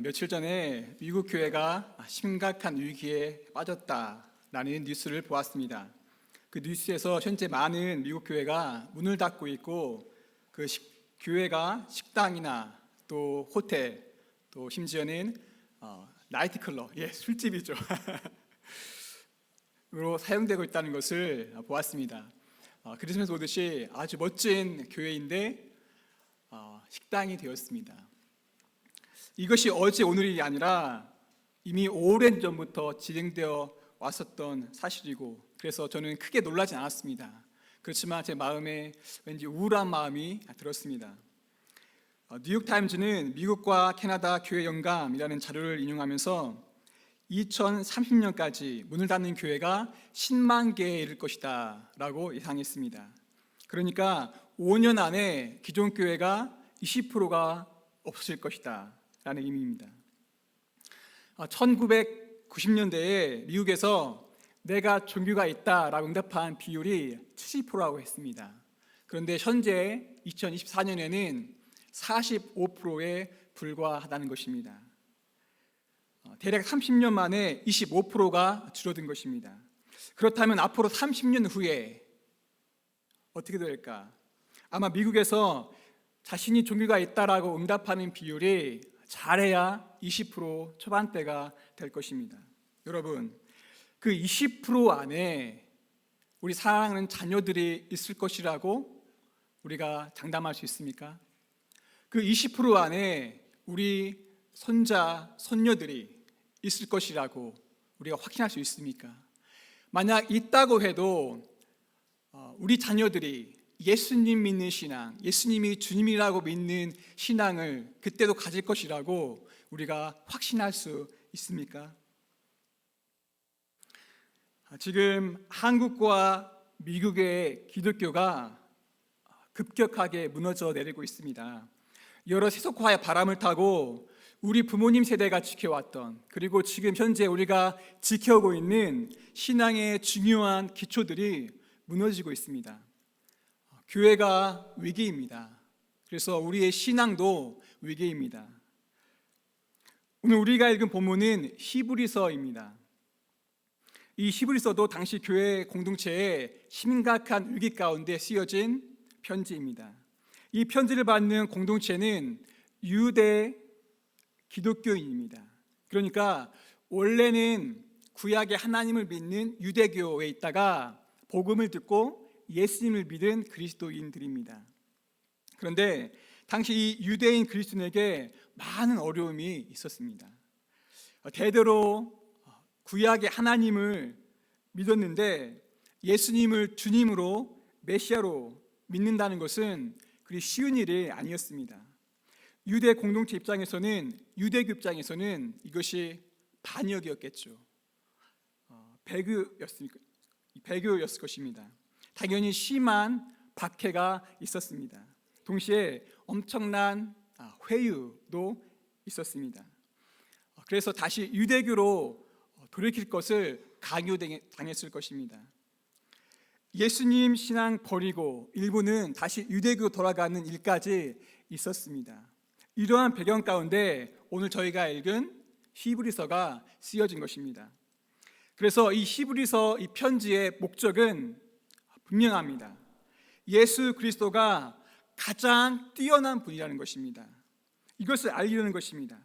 며칠 전에 미국 교회가 심각한 위기에 빠졌다라는 뉴스를 보았습니다. 그 뉴스에서 현재 많은 미국 교회가 문을 닫고 있고 교회가 식당이나 또 호텔 또 심지어는 나이트클럽, 술집이죠. 으로 사용되고 있다는 것을 보았습니다. 그러시면서 보듯이 아주 멋진 교회인데 식당이 되었습니다. 이것이 어제 오늘이 아니라 이미 오랜 전부터 진행되어 왔었던 사실이고, 그래서 저는 크게 놀라지 않았습니다. 그렇지만 제 마음에 왠지 우울한 마음이 들었습니다. 뉴욕타임즈는 미국과 캐나다 교회 연감이라는 자료를 인용하면서 2030년까지 문을 닫는 교회가 10만 개에 이를 것이다 라고 예상했습니다. 그러니까 5년 안에 기존 교회가 20%가 없어질 것이다 라는 의미입니다. 1990년대에 미국에서 내가 종교가 있다라고 응답한 비율이 70%라고 했습니다. 그런데 현재 2024년에는 45%에 불과하다는 것입니다. 대략 30년 만에 25%가 줄어든 것입니다. 그렇다면 앞으로 30년 후에 어떻게 될까? 아마 미국에서 자신이 종교가 있다라고 응답하는 비율이 잘해야 20% 초반대가 될 것입니다. 여러분, 그 20% 안에 우리 사랑하는 자녀들이 있을 것이라고 우리가 장담할 수 있습니까? 그 20% 안에 우리 손자, 손녀들이 있을 것이라고 우리가 확신할 수 있습니까? 만약 있다고 해도 우리 자녀들이 예수님 믿는 신앙, 예수님이 주님이라고 믿는 신앙을 그때도 가질 것이라고 우리가 확신할 수 있습니까? 지금 한국과 미국의 기독교가 급격하게 무너져 내리고 있습니다. 여러 세속화의 바람을 타고 우리 부모님 세대가 지켜왔던, 그리고 지금 현재 우리가 지켜오고 있는 신앙의 중요한 기초들이 무너지고 있습니다. 교회가 위기입니다. 그래서 우리의 신앙도 위기입니다. 오늘 우리가 읽은 본문은 히브리서입니다. 이 히브리서도 당시 교회 공동체의 심각한 위기 가운데 쓰여진 편지입니다. 이 편지를 받는 공동체는 유대 기독교인입니다. 그러니까 원래는 구약의 하나님을 믿는 유대교에 있다가 복음을 듣고 예수님을 믿은 그리스도인들입니다. 그런데 당시 이 유대인 그리스도인에게 많은 어려움이 있었습니다. 대대로 구약의 하나님을 믿었는데 예수님을 주님으로 메시아로 믿는다는 것은 그리 쉬운 일이 아니었습니다. 유대 공동체 입장에서는, 유대교 입장에서는 이것이 반역이었겠죠. 배교였을 것입니다. 당연히 심한 박해가 있었습니다. 동시에 엄청난 회유도 있었습니다. 그래서 다시 유대교로 돌이킬 것을 강요당했을 것입니다. 예수님 신앙 버리고 일부는 다시 유대교로 돌아가는 일까지 있었습니다. 이러한 배경 가운데 오늘 저희가 읽은 히브리서가 쓰여진 것입니다. 그래서 이 히브리서 이 편지의 목적은 분명합니다. 예수 그리스도가 가장 뛰어난 분이라는 것입니다. 이것을 알리려는 것입니다.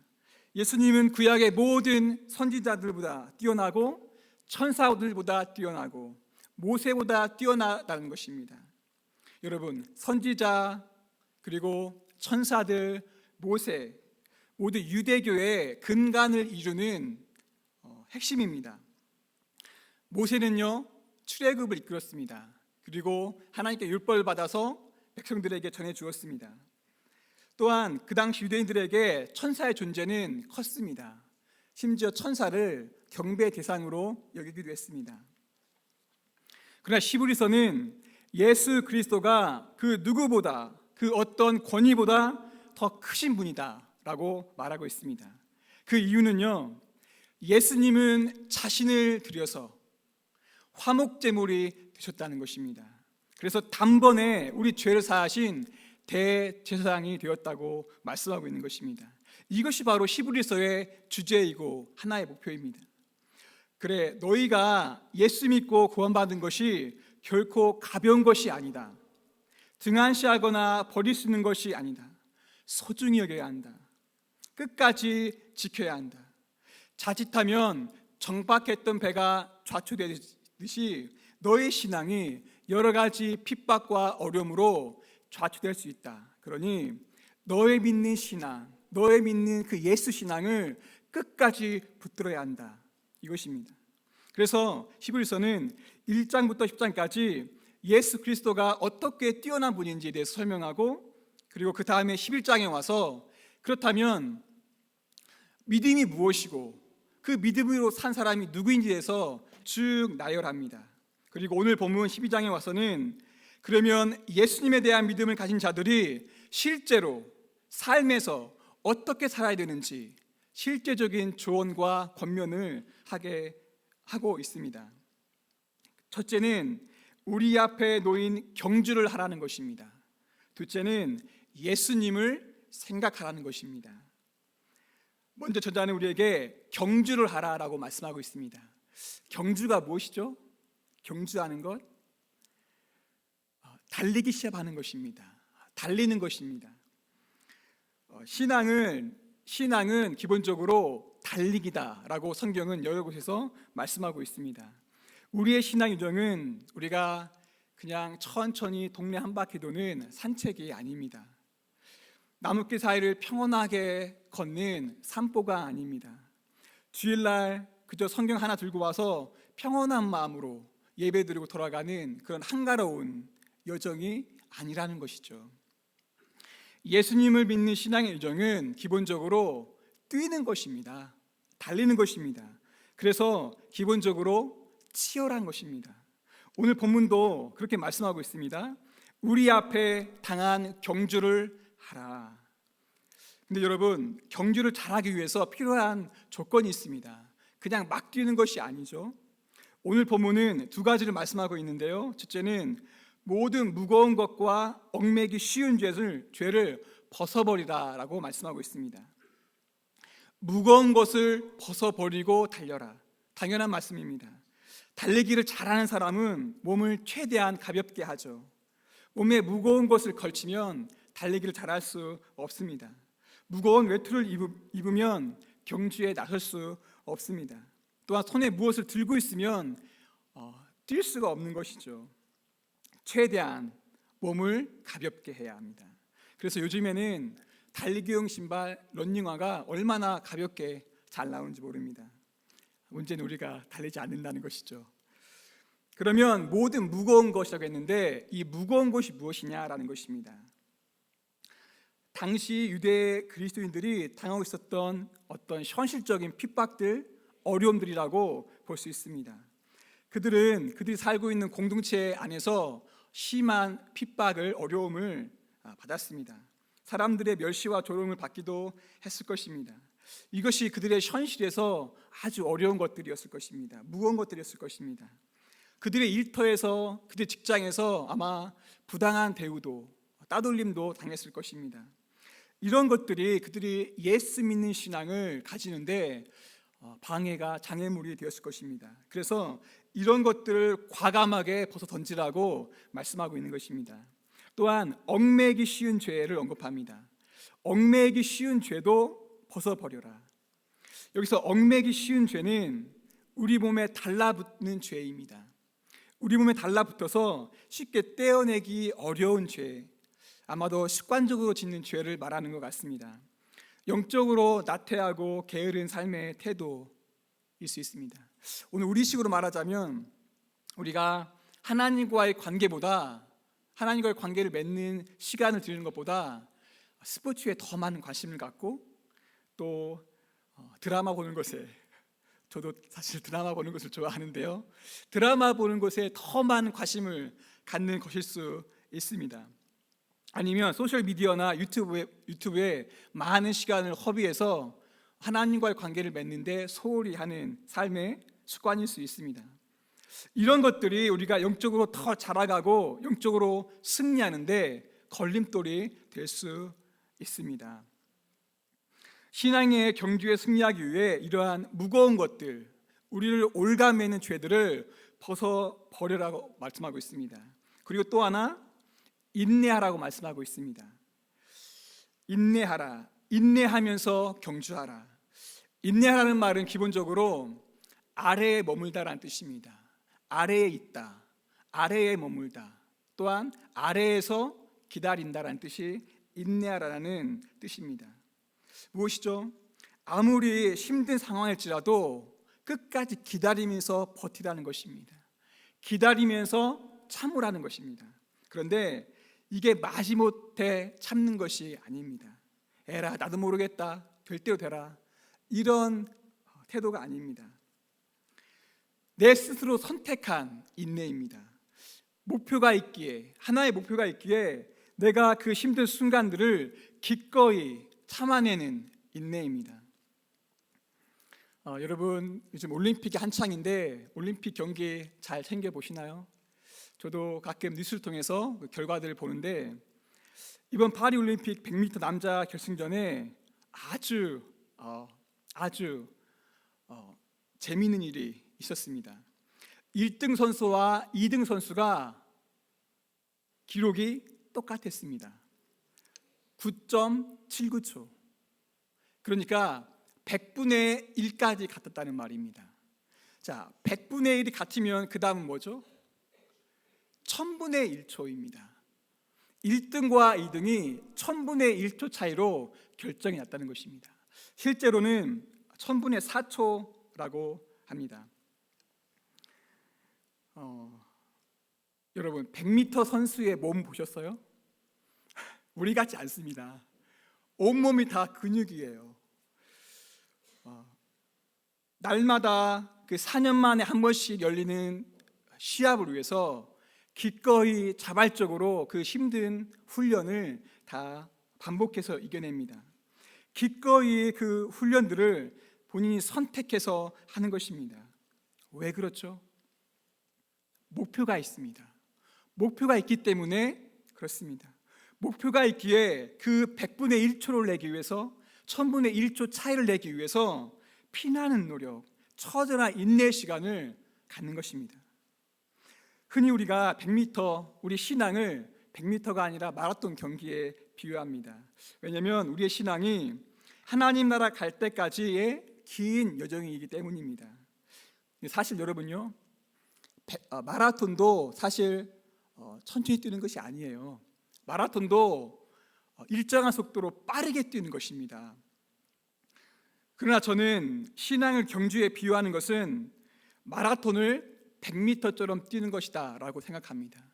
예수님은 구약의 모든 선지자들보다 뛰어나고 천사들보다 뛰어나고 모세보다 뛰어나다는 것입니다. 여러분, 선지자 그리고 천사들, 모세 모두 유대교의 근간을 이루는 핵심입니다. 모세는요, 출애굽을 이끌었습니다. 그리고 하나님께 율법을 받아서 백성들에게 전해 주었습니다. 또한 그 당시 유대인들에게 천사의 존재는 컸습니다. 심지어 천사를 경배 대상으로 여기기도 했습니다. 그러나 히브리서는 예수 그리스도가 그 누구보다, 그 어떤 권위보다 더 크신 분이다 라고 말하고 있습니다. 그 이유는요, 예수님은 자신을 들여서 화목제물이 되셨다는 것입니다. 그래서 단번에 우리 죄를 사하신 대제사장이 되었다고 말씀하고 있는 것입니다. 이것이 바로 히브리서의 주제이고 하나의 목표입니다. 그래, 너희가 예수 믿고 구원받은 것이 결코 가벼운 것이 아니다. 등한시하거나 버릴 수 있는 것이 아니다. 소중히 여겨야 한다. 끝까지 지켜야 한다. 자칫하면 정박했던 배가 좌초되듯이 너의 신앙이 여러 가지 핍박과 어려움으로 좌초될 수 있다. 그러니 너의 믿는 신앙, 너의 믿는 그 예수 신앙을 끝까지 붙들어야 한다. 이것입니다. 그래서 히브리서는 1장부터 10장까지 예수 그리스도가 어떻게 뛰어난 분인지에 대해서 설명하고, 그리고 그 다음에 11장에 와서 그렇다면 믿음이 무엇이고 그 믿음으로 산 사람이 누구인지에 대해서 쭉 나열합니다. 그리고 오늘 본문 12장에 와서는 그러면 예수님에 대한 믿음을 가진 자들이 실제로 삶에서 어떻게 살아야 되는지 실제적인 조언과 권면을 하게 하고 있습니다. 첫째는 우리 앞에 놓인 경주를 하라는 것입니다. 둘째는 예수님을 생각하라는 것입니다. 먼저 저자는 우리에게 경주를 하라라고 말씀하고 있습니다. 경주가 무엇이죠? 경주하는 것? 달리기 시합하는 것입니다. 달리는 것입니다. 신앙은 기본적으로 달리기다라고 성경은 여러 곳에서 말씀하고 있습니다. 우리의 신앙 여정은 우리가 그냥 천천히 동네 한 바퀴 도는 산책이 아닙니다. 나뭇길 사이를 평온하게 걷는 산보가 아닙니다. 주일날 그저 성경 하나 들고 와서 평온한 마음으로 예배드리고 돌아가는 그런 한가로운 여정이 아니라는 것이죠. 예수님을 믿는 신앙의 여정은 기본적으로 뛰는 것입니다. 달리는 것입니다. 그래서 기본적으로 치열한 것입니다. 오늘 본문도 그렇게 말씀하고 있습니다. 우리 앞에 당한 경주를 하라. 근데 여러분, 경주를 잘하기 위해서 필요한 조건이 있습니다. 그냥 막 뛰는 것이 아니죠. 오늘 본문은 두 가지를 말씀하고 있는데요. 첫째는 모든 무거운 것과 얽매기 쉬운 죄를 벗어버리라라고 말씀하고 있습니다. 무거운 것을 벗어버리고 달려라. 당연한 말씀입니다. 달리기를 잘하는 사람은 몸을 최대한 가볍게 하죠. 몸에 무거운 것을 걸치면 달리기를 잘할 수 없습니다. 무거운 외투를 입으면 경주에 나설 수 없습니다. 또한 손에 무엇을 들고 있으면 뛸 수가 없는 것이죠. 최대한 몸을 가볍게 해야 합니다. 그래서 요즘에는 달리기용 신발, 러닝화가 얼마나 가볍게 잘 나오는지 모릅니다. 문제는 우리가 달리지 않는다는 것이죠. 그러면 모든 무거운 것이라고 했는데 이 무거운 것이 무엇이냐라는 것입니다. 당시 유대 그리스도인들이 당하고 있었던 어떤 현실적인 핍박들, 어려움들이라고 볼 수 있습니다. 그들이 살고 있는 공동체 안에서 심한 핍박을, 어려움을 받았습니다. 사람들의 멸시와 조롱을 받기도 했을 것입니다. 이것이 그들의 현실에서 아주 어려운 것들이었을 것입니다. 무거운 것들이었을 것입니다. 그들의 일터에서, 그들의 직장에서 아마 부당한 대우도, 따돌림도 당했을 것입니다. 이런 것들이 그들이 예수 믿는 신앙을 가지는데 방해가, 장애물이 되었을 것입니다. 그래서 이런 것들을 과감하게 벗어 던지라고 말씀하고 있는 것입니다. 또한 얽매기 쉬운 죄를 언급합니다. 얽매기 쉬운 죄도 벗어버려라. 여기서 얽매기 쉬운 죄는 우리 몸에 달라붙는 죄입니다. 우리 몸에 달라붙어서 쉽게 떼어내기 어려운 죄, 아마도 습관적으로 짓는 죄를 말하는 것 같습니다. 영적으로 나태하고 게으른 삶의 태도일 수 있습니다. 오늘 우리식으로 말하자면 우리가 하나님과의 관계를 맺는 시간을 드리는 것보다 스포츠에 더 많은 관심을 갖고 또 드라마 보는 것에, 저도 사실 드라마 보는 것을 좋아하는데요, 드라마 보는 것에 더 많은 관심을 갖는 것일 수 있습니다. 아니면 소셜미디어나 유튜브에 많은 시간을 허비해서 하나님과의 관계를 맺는데 소홀히 하는 삶의 습관일 수 있습니다. 이런 것들이 우리가 영적으로 더 자라가고 영적으로 승리하는데 걸림돌이 될 수 있습니다. 신앙의 경주에 승리하기 위해 이러한 무거운 것들, 우리를 올가매는 죄들을 벗어버리라고 말씀하고 있습니다. 그리고 또 하나, 인내하라고 말씀하고 있습니다. 인내하라, 인내하면서 경주하라. 인내하라는 말은 기본적으로 아래에 머물다라는 뜻입니다. 아래에 있다, 아래에 머물다, 또한 아래에서 기다린다라는 뜻이 인내하라는 뜻입니다. 무엇이죠? 아무리 힘든 상황일지라도 끝까지 기다리면서 버티라는 것입니다. 기다리면서 참으라는 것입니다. 그런데 이게 마지못해 참는 것이 아닙니다. 에라 나도 모르겠다, 될 대로 되라, 이런 태도가 아닙니다. 내 스스로 선택한 인내입니다. 목표가 있기에, 하나의 목표가 있기에 내가 그 힘든 순간들을 기꺼이 참아내는 인내입니다. 여러분, 요즘 올림픽이 한창인데 올림픽 경기 잘 챙겨보시나요? 저도 가끔 뉴스를 통해서 그 결과들을 보는데, 이번 파리올림픽 100m 남자 결승전에 아주 재미있는 일이 있었습니다. 1등 선수와 2등 선수가 기록이 똑같았습니다. 9.79초. 그러니까 100분의 1까지 같았다는 말입니다. 자, 100분의 1이 같으면 그 다음은 뭐죠? 1000분의 1초입니다. 1등과 2등이 1000분의 1초 차이로 결정이 났다는 것입니다. 실제로는 1000분의 4초라고 합니다. 여러분, 100m 선수의 몸 보셨어요? 우리 같지 않습니다. 온몸이 다 근육이에요. 날마다 그 4년 만에 한 번씩 열리는 시합을 위해서 기꺼이 자발적으로 그 힘든 훈련을 다 반복해서 이겨냅니다. 기꺼이 그 훈련들을 본인이 선택해서 하는 것입니다. 왜 그렇죠? 목표가 있습니다. 목표가 있기 때문에 그렇습니다. 목표가 있기에 그 100분의 1초를 내기 위해서, 1000분의 1초 차이를 내기 위해서 피나는 노력, 처절한 인내의 시간을 갖는 것입니다. 흔히 우리가 100m, 우리 신앙을 100m가 아니라 마라톤 경기에 비유합니다. 왜냐하면 우리의 신앙이 하나님 나라 갈 때까지의 긴 여정이기 때문입니다. 사실 여러분요, 마라톤도 사실 천천히 뛰는 것이 아니에요. 마라톤도 일정한 속도로 빠르게 뛰는 것입니다. 그러나 저는 신앙을 경주에 비유하는 것은 마라톤을 100m처럼 뛰는 것이다 라고 생각합니다.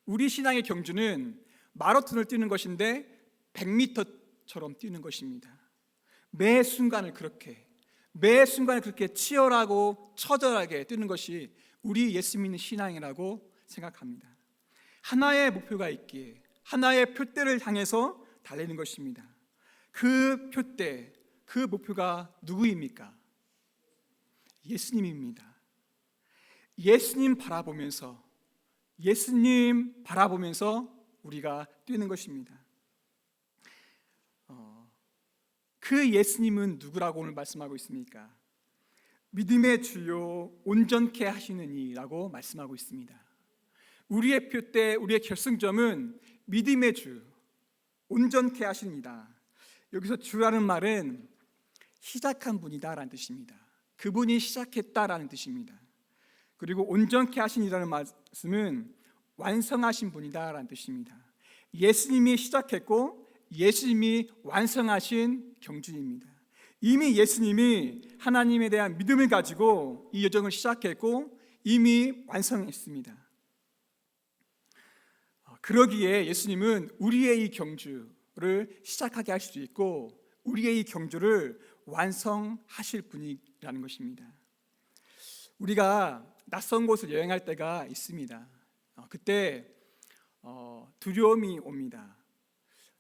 우리 신앙의 경주는 마라톤을 뛰는 것인데 100m처럼 뛰는 것입니다. 매 순간을 그렇게 치열하고 처절하게 뛰는 것이 우리 예수 믿는 신앙이라고 생각합니다. 하나의 목표가 있기에 하나의 표대를 향해서 달리는 것입니다. 그 표대, 그 목표가 누구입니까? 예수님입니다. 예수님 바라보면서 우리가 뛰는 것입니다. 그 예수님은 누구라고 오늘 말씀하고 있습니까? 믿음의 주요 온전케 하시는 이라고 말씀하고 있습니다. 우리의 표대, 우리의 결승점은 믿음의 주, 온전케 하십니다. 여기서 주라는 말은 시작한 분이다라는 뜻입니다. 그분이 시작했다라는 뜻입니다. 그리고 온전케 하신이라는 말씀은 완성하신 분이다라는 뜻입니다. 예수님이 시작했고 예수님이 완성하신 경주입니다. 이미 예수님이 하나님에 대한 믿음을 가지고 이 여정을 시작했고 이미 완성했습니다. 그러기에 예수님은 우리의 이 경주를 시작하게 할 수도 있고 우리의 이 경주를 완성하실 분이라는 것입니다. 우리가 낯선 곳을 여행할 때가 있습니다. 그때 두려움이 옵니다.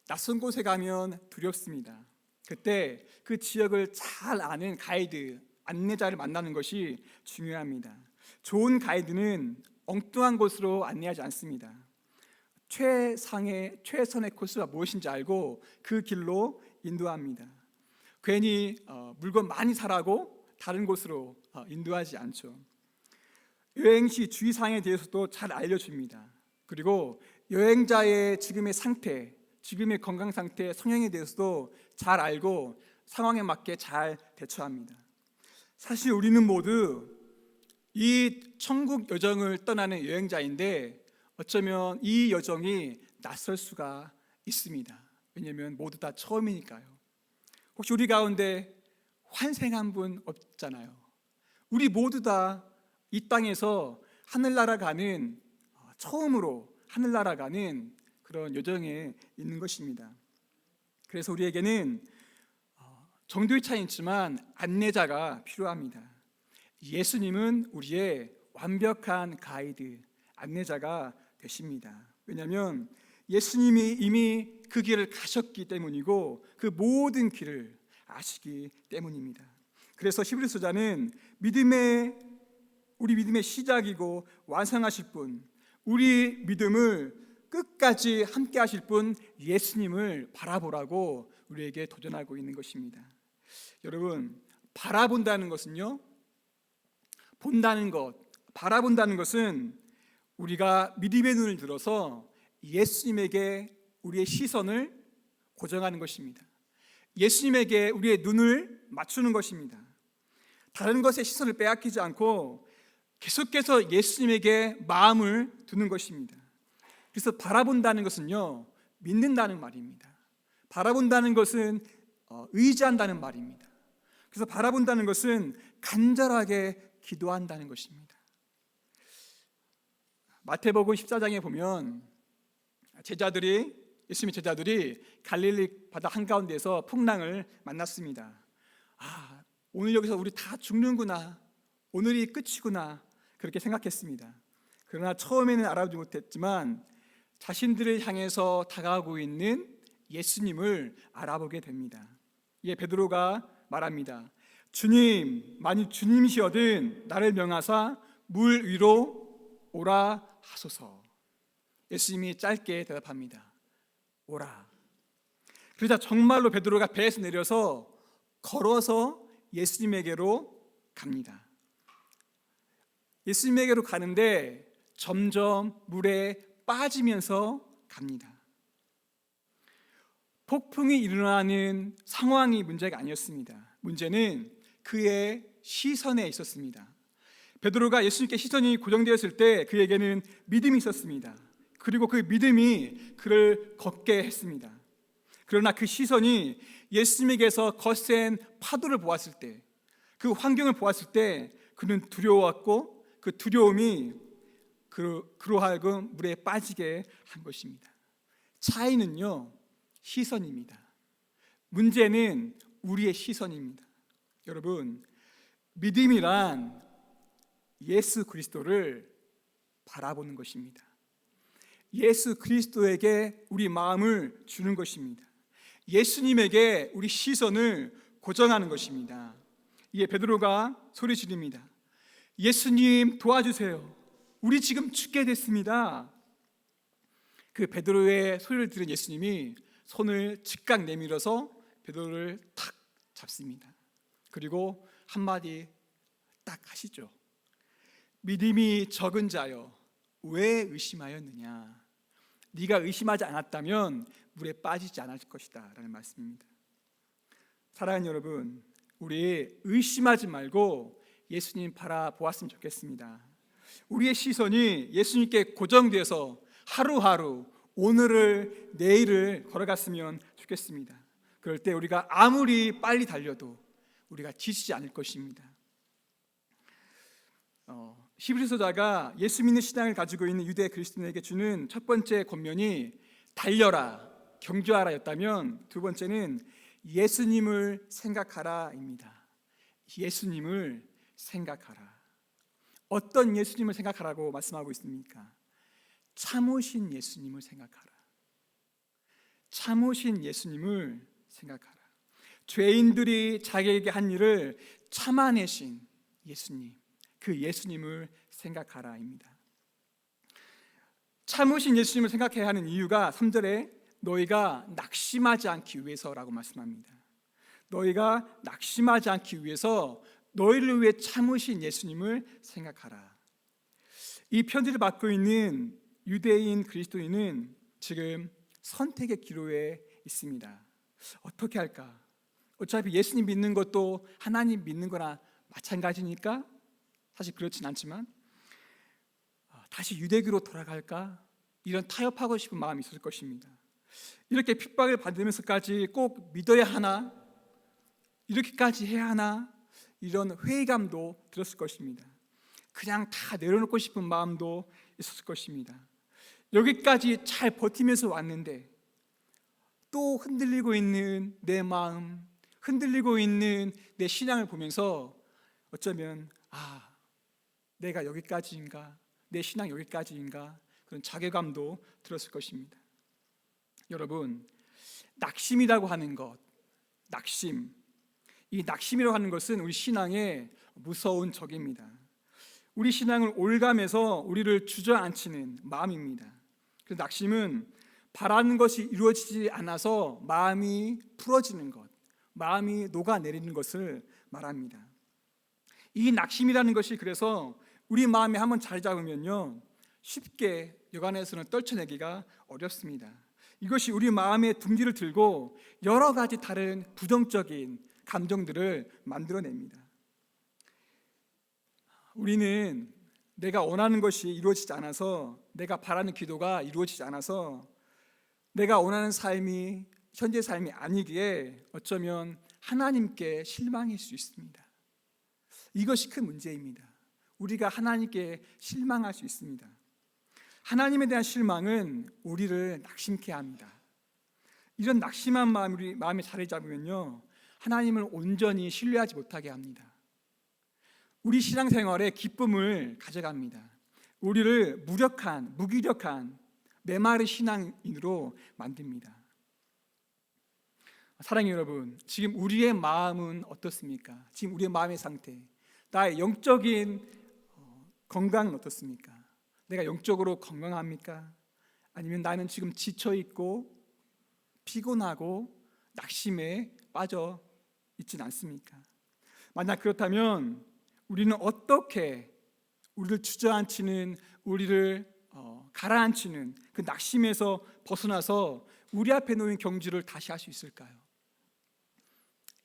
낯선 곳에 가면 두렵습니다. 그때 그 지역을 잘 아는 가이드, 안내자를 만나는 것이 중요합니다. 좋은 가이드는 엉뚱한 곳으로 안내하지 않습니다. 최선의 코스가 무엇인지 알고 그 길로 인도합니다. 괜히 물건 많이 사라고 다른 곳으로 인도하지 않죠. 여행시 주의사항에 대해서도 잘 알려줍니다. 그리고 여행자의 지금의 상태, 지금의 건강 상태, 성향에 대해서도 잘 알고 상황에 맞게 잘 대처합니다. 사실 우리는 모두 이 천국 여정을 떠나는 여행자인데 어쩌면 이 여정이 낯설 수가 있습니다. 왜냐하면 모두 다 처음이니까요. 혹시 우리 가운데 환생한 분 없잖아요. 우리 모두 다 이 땅에서 하늘나라 가는, 처음으로 하늘나라 가는 그런 여정에 있는 것입니다. 그래서 우리에게는 정도의 차이는 있지만 안내자가 필요합니다. 예수님은 우리의 완벽한 가이드, 안내자가 되십니다. 왜냐하면 예수님이 이미 그 길을 가셨기 때문이고 그 모든 길을 아시기 때문입니다. 그래서 히브리서자는 우리 믿음의 시작이고 완성하실 분, 우리 믿음을 끝까지 함께 하실 분 예수님을 바라보라고 우리에게 도전하고 있는 것입니다. 여러분, 바라본다는 것은요, 본다는 것, 바라본다는 것은 우리가 믿음의 눈을 들어서 예수님에게 우리의 시선을 고정하는 것입니다. 예수님에게 우리의 눈을 맞추는 것입니다. 다른 것에 시선을 빼앗기지 않고 계속해서 예수님에게 마음을 두는 것입니다. 그래서 바라본다는 것은요, 믿는다는 말입니다. 바라본다는 것은 의지한다는 말입니다. 그래서 바라본다는 것은 간절하게 기도한다는 것입니다. 마태복음 14장에 보면 예수님의 제자들이 갈릴리 바다 한가운데에서 풍랑을 만났습니다. 오늘 여기서 우리 다 죽는구나, 오늘이 끝이구나, 그렇게 생각했습니다. 그러나 처음에는 알아보지 못했지만 자신들을 향해서 다가오고 있는 예수님을 알아보게 됩니다. 이에 베드로가 말합니다. 주님, 만일 주님이시거든 나를 명하사 물 위로 오라 하소서. 예수님이 짧게 대답합니다. 오라. 그러자 정말로 베드로가 배에서 내려서 걸어서 예수님에게로 갑니다. 예수님에게로 가는데 점점 물에 빠지면서 갑니다. 폭풍이 일어나는 상황이 문제가 아니었습니다. 문제는 그의 시선에 있었습니다. 베드로가 예수님께 시선이 고정되었을 때 그에게는 믿음이 있었습니다. 그리고 그 믿음이 그를 걷게 했습니다. 그러나 그 시선이 예수님에게서 거센 파도를 보았을 때, 그 환경을 보았을 때 그는 두려웠고 그 두려움이 그로 하여금 물에 빠지게 한 것입니다. 차이는요, 시선입니다. 문제는 우리의 시선입니다. 여러분, 믿음이란 예수 그리스도를 바라보는 것입니다. 예수 그리스도에게 우리 마음을 주는 것입니다. 예수님에게 우리 시선을 고정하는 것입니다. 이에 베드로가 소리 지릅니다. 예수님 도와주세요. 우리 지금 죽게 됐습니다. 그 베드로의 소리를 들은 예수님이 손을 즉각 내밀어서 베드로를 탁 잡습니다. 그리고 한마디 딱 하시죠. 믿음이 적은 자여, 왜 의심하였느냐? 네가 의심하지 않았다면 물에 빠지지 않을 것이다 라는 말씀입니다. 사랑하는 여러분, 우리 의심하지 말고 예수님 바라보았으면 좋겠습니다. 우리의 시선이 예수님께 고정돼서 하루하루 오늘을 내일을 걸어갔으면 좋겠습니다. 그럴 때 우리가 아무리 빨리 달려도 우리가 지치지 않을 것입니다. 히브리서자가 예수 믿는 신앙을 가지고 있는 유대 그리스도인에게 주는 첫 번째 권면이 달려라, 경주하라 였다면 두 번째는 예수님을 생각하라입니다. 예수님을 생각하라. 어떤 예수님을 생각하라고 말씀하고 있습니까? 참으신 예수님을 생각하라. 참으신 예수님을 생각하라. 죄인들이 자기에게 한 일을 참아내신 예수님, 그 예수님을 생각하라입니다. 참으신 예수님을 생각해야 하는 이유가 3절에 너희가 낙심하지 않기 위해서라고 말씀합니다. 너희가 낙심하지 않기 위해서 너희를 위해 참으신 예수님을 생각하라. 이 편지를 받고 있는 유대인 그리스도인은 지금 선택의 기로에 있습니다. 어떻게 할까? 어차피 예수님 믿는 것도 하나님 믿는 거나 마찬가지니까 사실 그렇진 않지만 다시 유대교로 돌아갈까? 이런 타협하고 싶은 마음이 있을 것입니다. 이렇게 핍박을 받으면서까지 꼭 믿어야 하나? 이렇게까지 해야 하나? 이런 회의감도 들었을 것입니다. 그냥 다 내려놓고 싶은 마음도 있었을 것입니다. 여기까지 잘 버티면서 왔는데 또 흔들리고 있는 내 마음, 흔들리고 있는 내 신앙을 보면서 어쩌면 내가 여기까지인가? 내 신앙 여기까지인가? 그런 자괴감도 들었을 것입니다. 여러분, 낙심이라고 하는 것, 이 낙심이라고 하는 것은 우리 신앙의 무서운 적입니다. 우리 신앙을 올감해서 우리를 주저앉히는 마음입니다. 그래서 낙심은 바라는 것이 이루어지지 않아서 마음이 풀어지는 것, 마음이 녹아내리는 것을 말합니다. 이 낙심이라는 것이 그래서 우리 마음에 한번 자리 잡으면요, 쉽게 여간에서는 떨쳐내기가 어렵습니다. 이것이 우리 마음의 둥지를 들고 여러 가지 다른 부정적인 감정들을 만들어냅니다. 우리는 내가 원하는 것이 이루어지지 않아서, 내가 바라는 기도가 이루어지지 않아서, 내가 원하는 삶이 현재 삶이 아니기에 어쩌면 하나님께 실망할 수 있습니다. 이것이 큰 문제입니다. 우리가 하나님께 실망할 수 있습니다. 하나님에 대한 실망은 우리를 낙심케 합니다. 이런 낙심한 마음이 우리 마음에 자리 잡으면요, 하나님을 온전히 신뢰하지 못하게 합니다. 우리 신앙생활에 기쁨을 가져갑니다. 우리를 무기력한 메마른 신앙인으로 만듭니다. 사랑하는 여러분, 지금 우리의 마음은 어떻습니까? 지금 우리의 마음의 상태, 나의 영적인 건강은 어떻습니까? 내가 영적으로 건강합니까? 아니면 나는 지금 지쳐있고 피곤하고 낙심에 빠져 있진 않습니까? 만약 그렇다면 우리는 어떻게 우리를 주저앉히는, 우리를 가라앉히는 그 낙심에서 벗어나서 우리 앞에 놓인 경주를 다시 할 수 있을까요?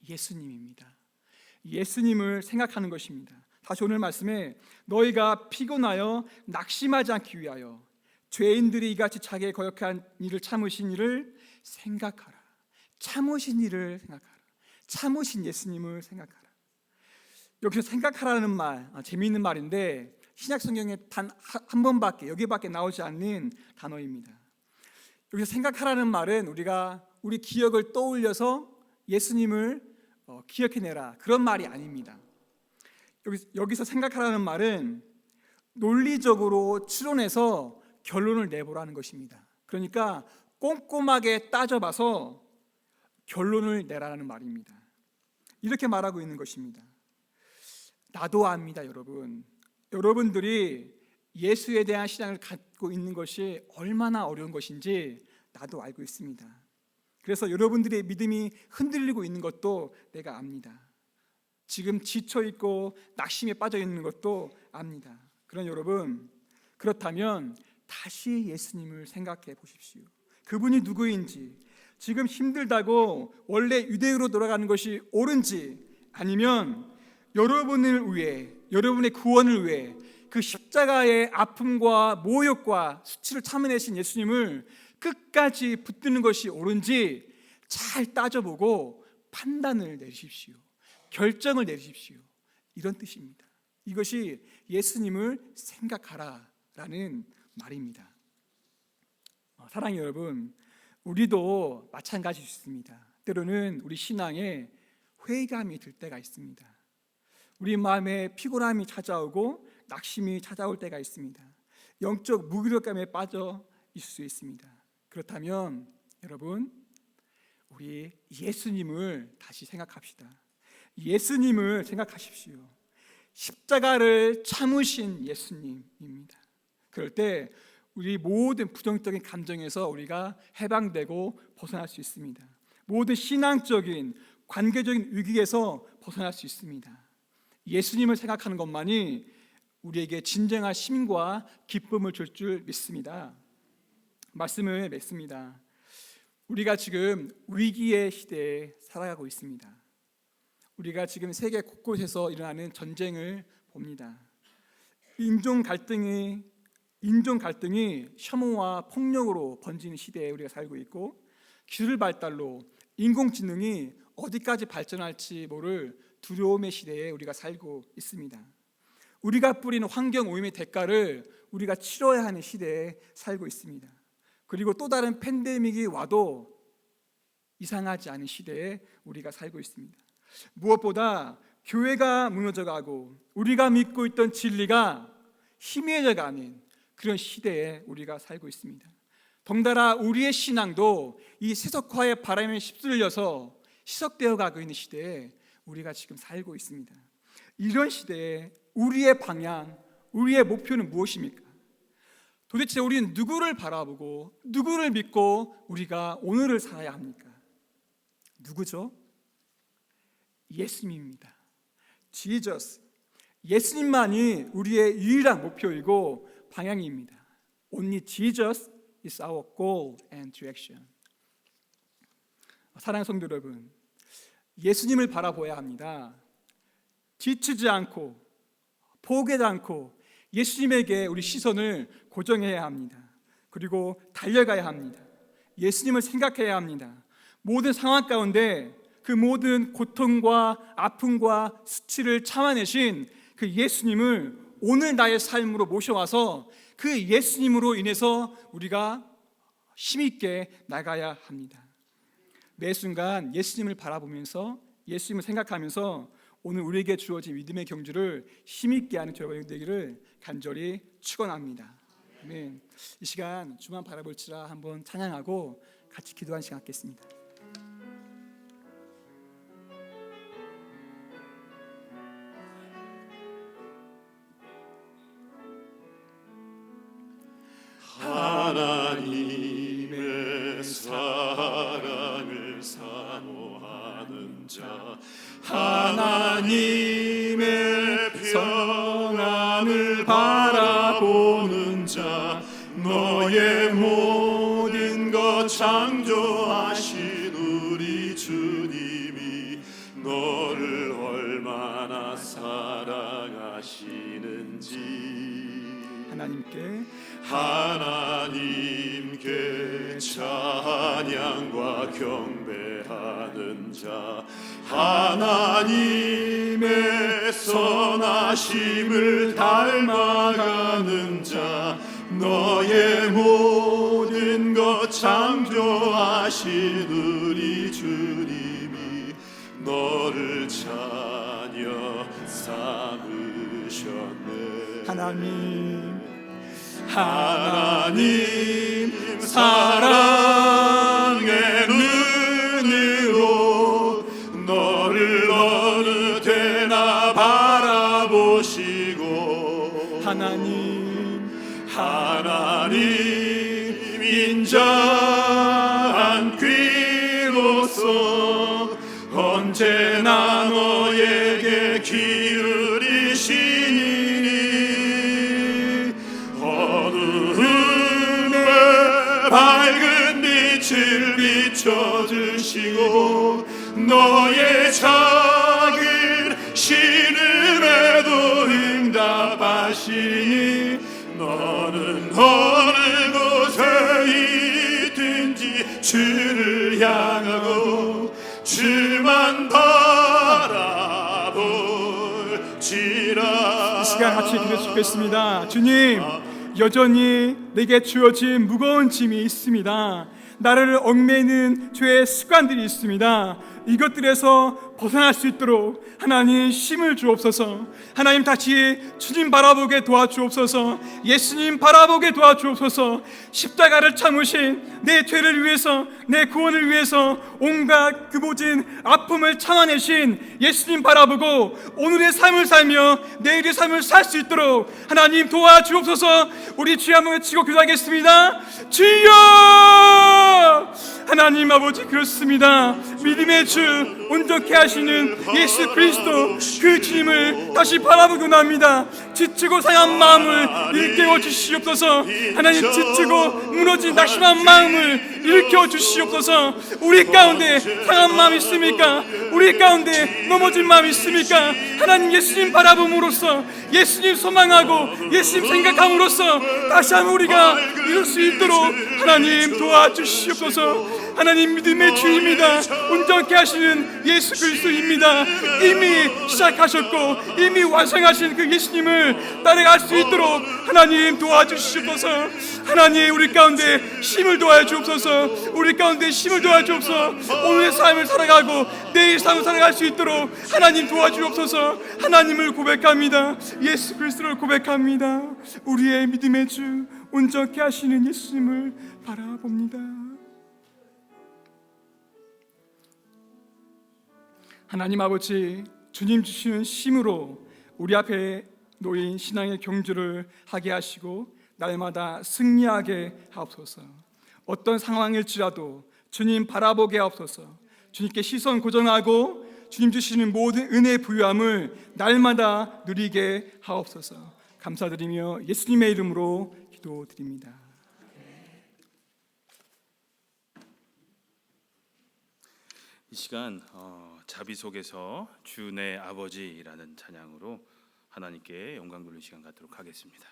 예수님입니다. 예수님을 생각하는 것입니다. 다시 오늘 말씀에 너희가 피곤하여 낙심하지 않기 위하여 죄인들이 이같이 자기의 거역한 일을 참으신 일을 생각하라. 참으신 일을 생각하라. 참으신 예수님을 생각하라. 여기서 생각하라는 말, 재미있는 말인데 신약 성경에 단 한 번밖에, 여기밖에 나오지 않는 단어입니다. 여기서 생각하라는 말은 우리가 우리 기억을 떠올려서 예수님을 기억해내라, 그런 말이 아닙니다. 여기서 생각하라는 말은 논리적으로 추론해서 결론을 내보라는 것입니다. 그러니까 꼼꼼하게 따져봐서 결론을 내라는 말입니다. 이렇게 말하고 있는 것입니다. 나도 압니다, 여러분. 여러분들이 예수에 대한 신앙을 갖고 있는 것이 얼마나 어려운 것인지 나도 알고 있습니다. 그래서 여러분들의 믿음이 흔들리고 있는 것도 내가 압니다. 지금 지쳐있고 낙심에 빠져있는 것도 압니다. 그런 여러분, 그렇다면 다시 예수님을 생각해 보십시오. 그분이 누구인지, 지금 힘들다고 원래 유대교로 돌아가는 것이 옳은지, 아니면 여러분을 위해, 여러분의 구원을 위해 그 십자가의 아픔과 모욕과 수치를 참아내신 예수님을 끝까지 붙드는 것이 옳은지 잘 따져보고 판단을 내리십시오. 결정을 내리십시오. 이런 뜻입니다. 이것이 예수님을 생각하라라는 말입니다. 사랑하는 여러분, 우리도 마찬가지입니다. 때로는 우리 신앙에 회의감이 들 때가 있습니다. 우리 마음에 피곤함이 찾아오고 낙심이 찾아올 때가 있습니다. 영적 무기력감에 빠져 있을 수 있습니다. 그렇다면 여러분, 우리 예수님을 다시 생각합시다. 예수님을 생각하십시오. 십자가를 참으신 예수님입니다. 그럴 때 우리 모든 부정적인 감정에서 우리가 해방되고 벗어날 수 있습니다. 모든 신앙적인 관계적인 위기에서 벗어날 수 있습니다. 예수님을 생각하는 것만이 우리에게 진정한 힘과 기쁨을 줄 믿습니다. 말씀을 맺습니다. 우리가 지금 위기의 시대에 살아가고 있습니다. 우리가 지금 세계 곳곳에서 일어나는 전쟁을 봅니다. 인종 갈등이 혐오와 폭력으로 번지는 시대에 우리가 살고 있고, 기술 발달로 인공지능이 어디까지 발전할지 모를 두려움의 시대에 우리가 살고 있습니다. 우리가 뿌리는 환경 오염의 대가를 우리가 치러야 하는 시대에 살고 있습니다. 그리고 또 다른 팬데믹이 와도 이상하지 않은 시대에 우리가 살고 있습니다. 무엇보다 교회가 무너져가고 우리가 믿고 있던 진리가 희미해져가는 그런 시대에 우리가 살고 있습니다. 덩달아 우리의 신앙도 이 세속화의 바람에 휩쓸려서 희석되어 가고 있는 시대에 우리가 지금 살고 있습니다. 이런 시대에 우리의 방향, 우리의 목표는 무엇입니까? 도대체 우리는 누구를 바라보고 누구를 믿고 우리가 오늘을 살아야 합니까? 누구죠? 예수님입니다. Jesus. 예수님만이 우리의 유일한 목표이고 방향입니다. Only Jesus is our goal and direction. 사랑하는 성도 여러분, 예수님을 바라보아야 합니다. 지치지 않고 포기하지 않고 예수님에게 우리 시선을 고정해야 합니다. 그리고 달려가야 합니다. 예수님을 생각해야 합니다. 모든 상황 가운데 그 모든 고통과 아픔과 수치를 참아내신 그 예수님을 오늘 나의 삶으로 모셔와서 그 예수님으로 인해서 우리가 힘있게 나가야 합니다. 매 순간 예수님을 바라보면서 예수님을 생각하면서 오늘 우리에게 주어진 믿음의 경주를 힘있게 하는 저희가 되기를 간절히 축원합니다. 아멘. 이 시간 주만 바라볼지라 한번 찬양하고 같이 기도한 시간 갖겠습니다. 하나님의 사랑을 사모하는 자, 하나님의 평안을 바라보는 자, 너의 모든 것 창조하신 우리 주님이 너를 얼마나 사랑하시는지 하나님께 찬양과 경배하는 자, 하나님의 선하심을 닮아가는 자, 너의 모든 것 창조하신 우리 주님이 너를 자녀 삼으셨네. 하나님 사랑의 눈으로 너를 어느 때나 바라보시고, 하나님 인자한 귀로서 언제나 너에게 기울이시니 어두움에 밝은 빛을 비춰주시고 너의 작은 신음에도 응답하시니 너는 어느 곳에 있든지 주를 향하고 주만 바라볼지라. 이 시간 같이 기도하시겠습니다. 주님, 여전히 내게 주어진 무거운 짐이 있습니다. 나를 얽매이는 죄의 습관들이 있습니다. 이것들에서 벗어날 수 있도록 하나님 힘을 주옵소서. 하나님 다시 주님 바라보게 도와주옵소서. 예수님 바라보게 도와주옵소서. 십자가를 참으신 내 죄를 위해서, 내 구원을 위해서 온갖 그 모든 아픔을 참아내신 예수님 바라보고 오늘의 삶을 살며 내일의 삶을 살 수 있도록 하나님 도와주옵소서. 우리 주여 한번 외치고 기도하겠습니다. 주여! 하나님 아버지 그렇습니다. 믿음의 주 온전케 하시는 예수 그리스도 그 주님을 다시 바라보고 납니다. 지치고 상한 마음을 일깨워 주시옵소서. 하나님 지치고 무너진 낙심한 마음을 일깨워 주시옵소서. 우리 가운데 상한 마음 있습니까? 우리 가운데 넘어진 마음 있습니까? 하나님 예수님 바라봄으로써 예수님 소망하고 예수님 생각함으로써 다시 한번 우리가 이룰 수 있도록 하나님 도와주시옵소서. 하나님 믿음의 주입니다. 온전케 하시는 예수 그리스도입니다. 이미 시작하셨고 이미 완성하신 그 예수님을 따라갈 수 있도록 하나님 도와주시옵소서. 하나님 우리 가운데 힘을 도와여 주옵소서. 우리 가운데 힘을 도와여 주옵소서. 오늘의 삶을 살아가고 내일 삶을 살아갈 수 있도록 하나님 도와주옵소서. 하나님을 고백합니다. 예수 그리스도를 고백합니다. 우리의 믿음의 주 온전케 하시는 예수님을 바라봅니다. 하나님 아버지, 주님 주시는 힘으로 우리 앞에 놓인 신앙의 경주를 하게 하시고 날마다 승리하게 하옵소서. 어떤 상황일지라도 주님 바라보게 하옵소서. 주님께 시선 고정하고 주님 주시는 모든 은혜 부유함을 날마다 누리게 하옵소서. 감사드리며 예수님의 이름으로 기도드립니다. 이 시간 자비 속에서 주 내 아버지라는 찬양으로 하나님께 영광 돌리는 시간 갖도록 하겠습니다.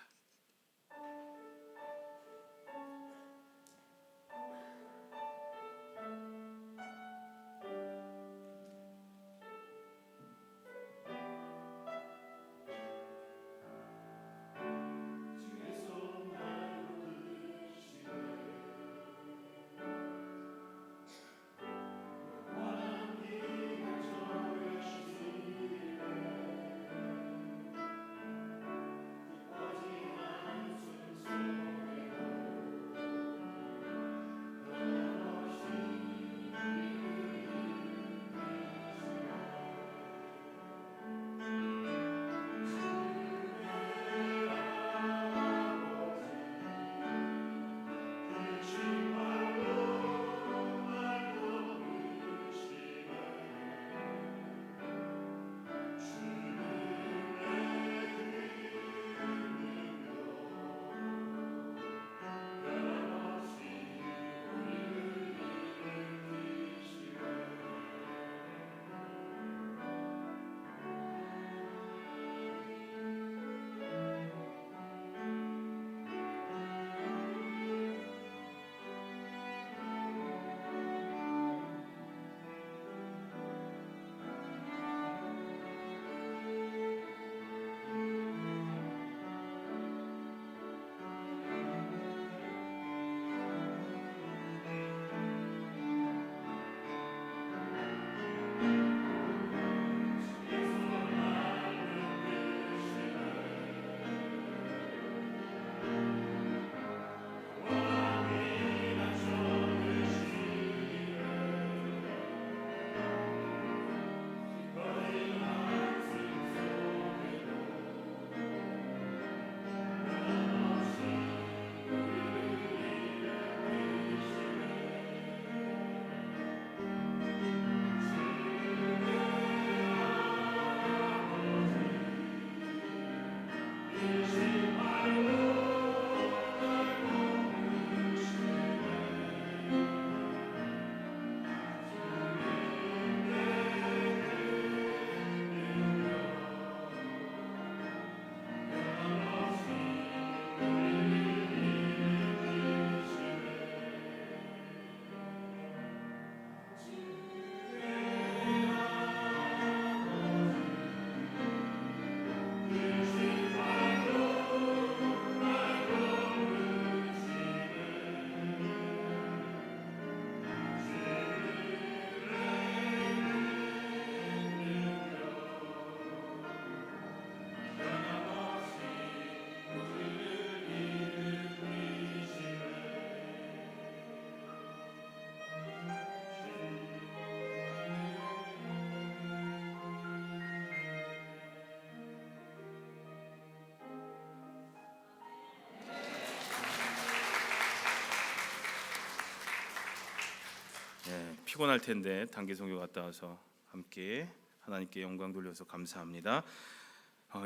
피곤할 텐데 단기 선교 갔다 와서 함께 하나님께 영광 돌려서 감사합니다.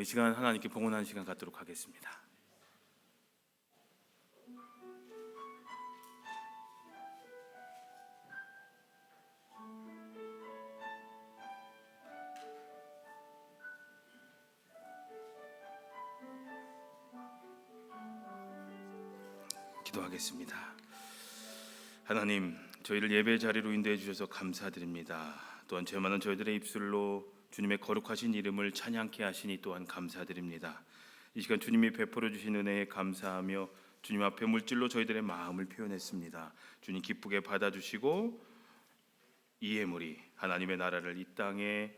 이 시간 하나님께 봉헌하는 시간 갖도록 하겠습니다. 기도하겠습니다. 하나님, 저희를 예배 자리로 인도해 주셔서 감사드립니다. 또한 죄 많은 저희들의 입술로 주님의 거룩하신 이름을 찬양케 하시니 또한 감사드립니다. 이 시간 주님이 베풀어 주신 은혜에 감사하며 주님 앞에 물질로 저희들의 마음을 표현했습니다. 주님 기쁘게 받아주시고 이 예물이 하나님의 나라를 이 땅에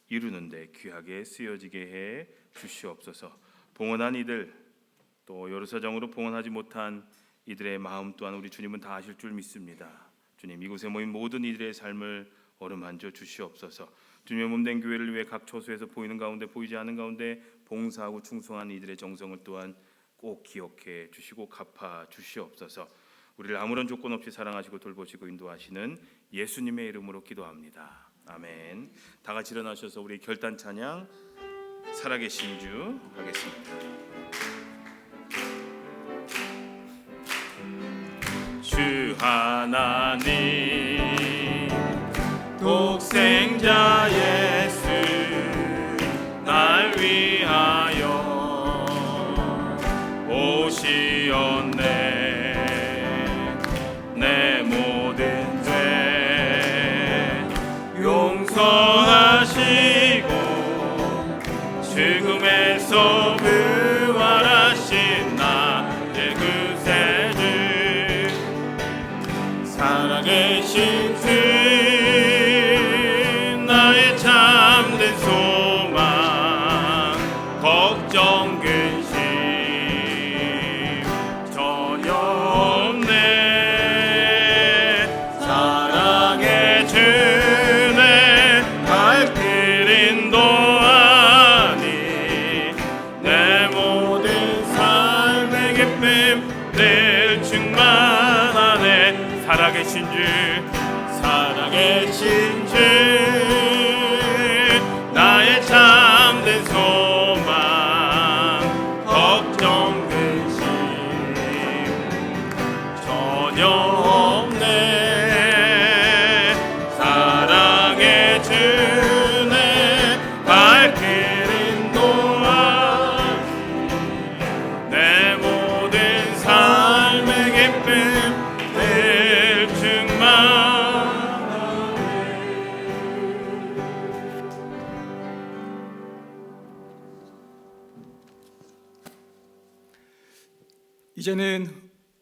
이루는데 귀하게 쓰여지게 해 주시옵소서. 봉헌한 이들, 또 여러 사정으로 봉헌하지 못한 이들의 마음 또한 우리 주님은 다 아실 줄 믿습니다. 주님, 이곳에 모인 모든 이들의 삶을 어루만져 주시옵소서. 주님의 몸된 교회를 위해 각 처소에서 보이는 가운데 보이지 않는 가운데 봉사하고 충성한 이들의 정성을 또한 꼭 기억해 주시고 갚아 주시옵소서. 우리를 아무런 조건 없이 사랑하시고 돌보시고 인도하시는 예수님의 이름으로 기도합니다. 아멘. 다 같이 일어나셔서 우리 결단 찬양 살아계신 주 하겠습니다. 주 하나님 독생자 예수 날 위하여 오시었네. 내 모든 죄 용서하시고 죽음에서 부활하신 나의 구세주 살아계신 주 나의 참된 소망 걱정 근심 전혀 없네. 사랑의 주내 발길 인도하니 내 모든 삶의 기쁨 늘 충만하네. 살아계신 주 살아계신 주 나의 참된 소망 걱정 근심 전혀 없네. 사랑의 주내 발길 인도하니 내 모든 삶의 기쁨 늘 충만하네. 이제는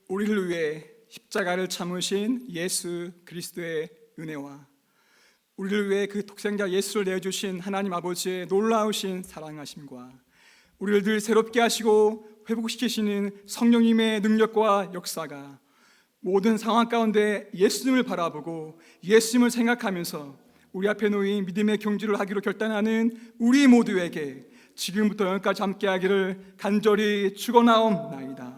우리를 위해 십자가를 참으신 예수 그리스도의 은혜와 우리를 위해 그 독생자 예수를 내어주신 하나님 아버지의 놀라우신 사랑하심과 우리를 늘 새롭게 하시고 회복시키시는 성령님의 능력과 역사가 모든 상황 가운데 예수님을 바라보고 예수님을 생각하면서 우리 앞에 놓인 믿음의 경주를 하기로 결단하는 우리 모두에게 지금부터 영원까지 함께하기를 간절히 축원하옵나이다.